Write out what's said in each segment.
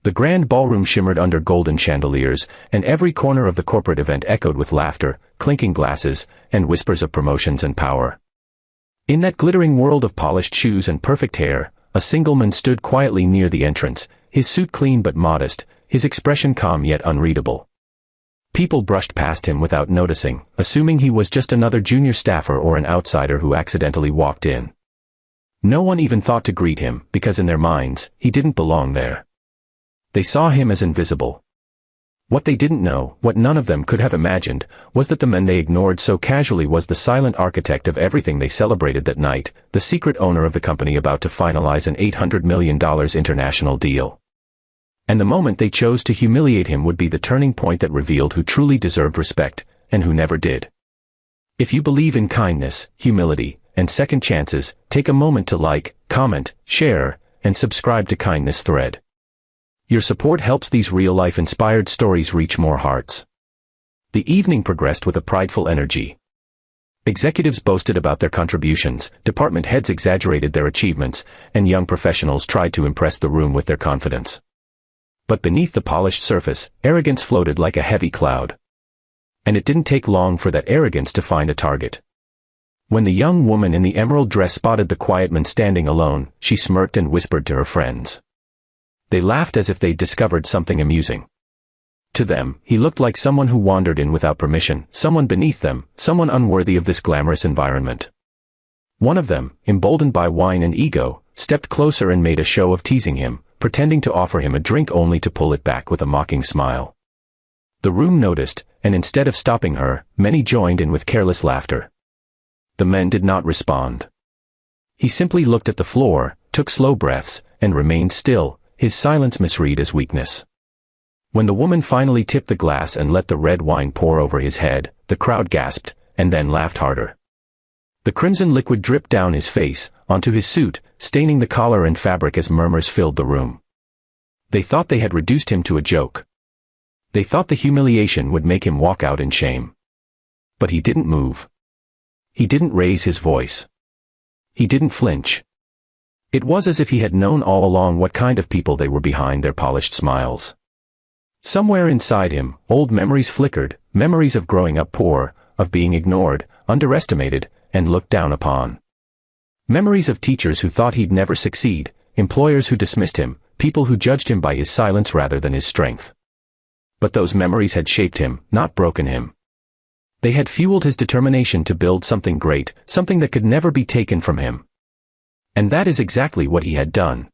The grand ballroom shimmered under golden chandeliers, and every corner of the corporate event echoed with laughter, clinking glasses, and whispers of promotions and power. In that glittering world of polished shoes and perfect hair, a single man stood quietly near the entrance, his suit clean but modest, his expression calm yet unreadable. People brushed past him without noticing, assuming he was just another junior staffer or an outsider who accidentally walked in. No one even thought to greet him, because in their minds, he didn't belong there. They saw him as invisible. What they didn't know, what none of them could have imagined, was that the man they ignored so casually was the silent architect of everything they celebrated that night, the secret owner of the company about to finalize an $800 million international deal. And the moment they chose to humiliate him would be the turning point that revealed who truly deserved respect, and who never did. If you believe in kindness, humility, and second chances, take a moment to like, comment, share, and subscribe to Kindness Thread. Your support helps these real-life inspired stories reach more hearts. The evening progressed with a prideful energy. Executives boasted about their contributions, department heads exaggerated their achievements, and young professionals tried to impress the room with their confidence. But beneath the polished surface, arrogance floated like a heavy cloud. And it didn't take long for that arrogance to find a target. When the young woman in the emerald dress spotted the quiet man standing alone, she smirked and whispered to her friends. They laughed as if they'd discovered something amusing. To them, he looked like someone who wandered in without permission, someone beneath them, someone unworthy of this glamorous environment. One of them, emboldened by wine and ego, stepped closer and made a show of teasing him, pretending to offer him a drink only to pull it back with a mocking smile. The room noticed, and instead of stopping her, many joined in with careless laughter. The man did not respond. He simply looked at the floor, took slow breaths, and remained still, his silence misread as weakness. When the woman finally tipped the glass and let the red wine pour over his head, the crowd gasped, and then laughed harder. The crimson liquid dripped down his face, onto his suit, staining the collar and fabric as murmurs filled the room. They thought they had reduced him to a joke. They thought the humiliation would make him walk out in shame. But he didn't move. He didn't raise his voice. He didn't flinch. It was as if he had known all along what kind of people they were behind their polished smiles. Somewhere inside him, old memories flickered, memories of growing up poor, of being ignored, underestimated, and looked down upon. Memories of teachers who thought he'd never succeed, employers who dismissed him, people who judged him by his silence rather than his strength. But those memories had shaped him, not broken him. They had fueled his determination to build something great, something that could never be taken from him. And that is exactly what he had done.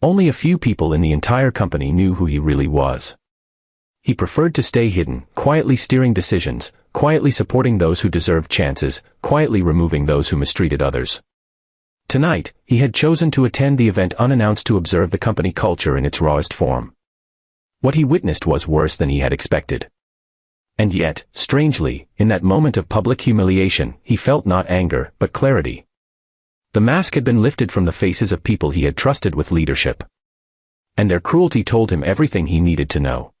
Only a few people in the entire company knew who he really was. He preferred to stay hidden, quietly steering decisions, quietly supporting those who deserved chances, quietly removing those who mistreated others. Tonight, he had chosen to attend the event unannounced to observe the company culture in its rawest form. What he witnessed was worse than he had expected. And yet, strangely, in that moment of public humiliation, he felt not anger, but clarity. The mask had been lifted from the faces of people he had trusted with leadership. And their cruelty told him everything he needed to know.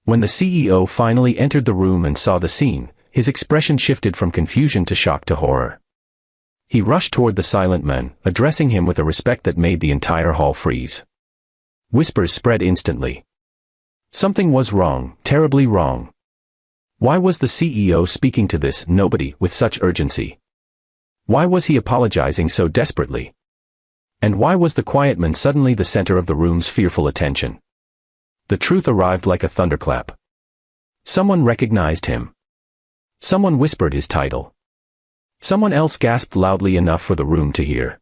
When the CEO finally entered the room and saw the scene, his expression shifted from confusion to shock to horror. He rushed toward the silent man, addressing him with a respect that made the entire hall freeze. Whispers spread instantly. Something was wrong, terribly wrong. Why was the CEO speaking to this nobody with such urgency? Why was he apologizing so desperately? And why was the quiet man suddenly the center of the room's fearful attention? The truth arrived like a thunderclap. Someone recognized him. Someone whispered his title. Someone else gasped loudly enough for the room to hear.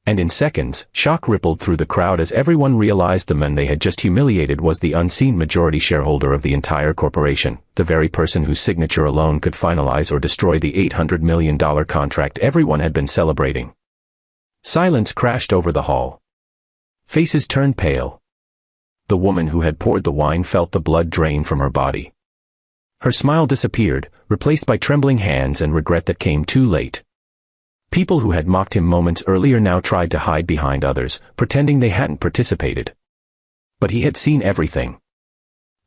And in seconds, shock rippled through the crowd as everyone realized the man they had just humiliated was the unseen majority shareholder of the entire corporation, the very person whose signature alone could finalize or destroy the $800 million contract everyone had been celebrating. Silence crashed over the hall. Faces turned pale. The woman who had poured the wine felt the blood drain from her body. Her smile disappeared, replaced by trembling hands and regret that came too late. People who had mocked him moments earlier now tried to hide behind others, pretending they hadn't participated. But he had seen everything.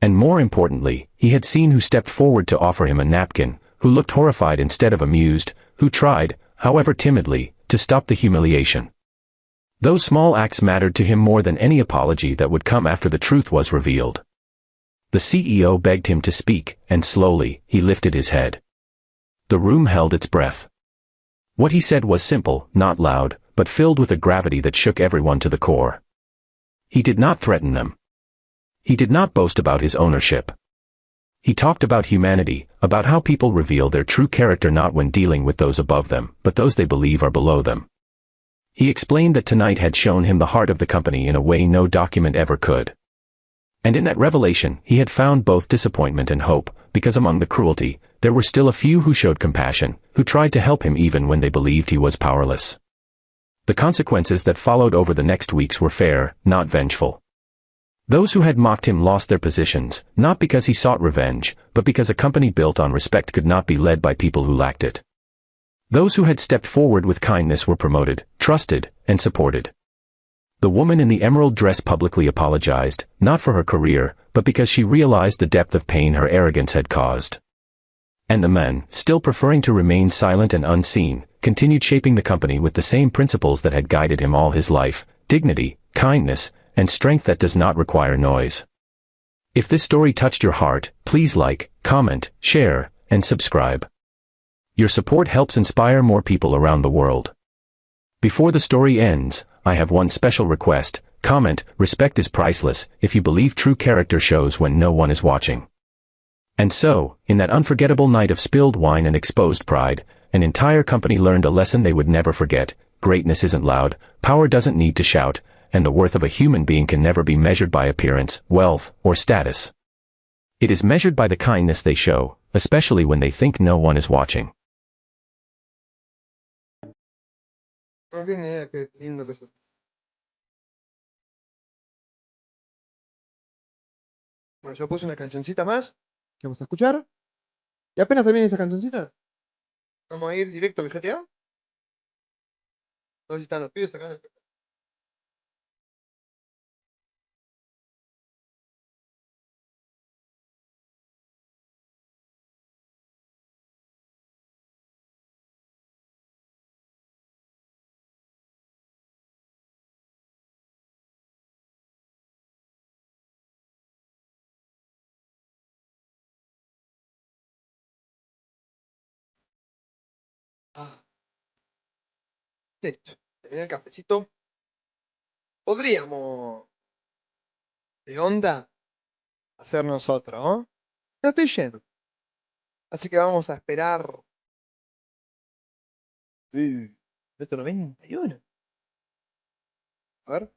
And more importantly, he had seen who stepped forward to offer him a napkin, who looked horrified instead of amused, who tried, however timidly, to stop the humiliation. Those small acts mattered to him more than any apology that would come after the truth was revealed. The CEO begged him to speak, and slowly, he lifted his head. The room held its breath. What he said was simple, not loud, but filled with a gravity that shook everyone to the core. He did not threaten them. He did not boast about his ownership. He talked about humanity, about how people reveal their true character not when dealing with those above them, but those they believe are below them. He explained that tonight had shown him the heart of the company in a way no document ever could. And in that revelation, he had found both disappointment and hope, because among the cruelty, there were still a few who showed compassion, who tried to help him even when they believed he was powerless. The consequences that followed over the next weeks were fair, not vengeful. Those who had mocked him lost their positions, not because he sought revenge, but because a company built on respect could not be led by people who lacked it. Those who had stepped forward with kindness were promoted, trusted, and supported. The woman in the emerald dress publicly apologized, not for her career, but because she realized the depth of pain her arrogance had caused. And the man, still preferring to remain silent and unseen, continued shaping the company with the same principles that had guided him all his life: dignity, kindness, and strength that does not require noise. If this story touched your heart, please like, comment, share, and subscribe. Your support helps inspire more people around the world. Before the story ends, I have one special request: comment, "Respect is priceless," if you believe true character shows when no one is watching. And so, in that unforgettable night of spilled wine and exposed pride, an entire company learned a lesson they would never forget: greatness isn't loud, power doesn't need to shout, and the worth of a human being can never be measured by appearance, wealth, or status. It is measured by the kindness they show, especially when they think no one is watching. No tiene ni idea qué lindo que es. Bueno, yo puse una cancioncita más que vamos a escuchar. Y apenas termine esta cancioncita, vamos a ir directo al GTA. No sé si están los pibes acá. Ah, listo. Terminé el cafecito. Podríamos, de onda, hacer nosotros, ¿no? No estoy lleno. Así que vamos a esperar. Sí, 191. A ver.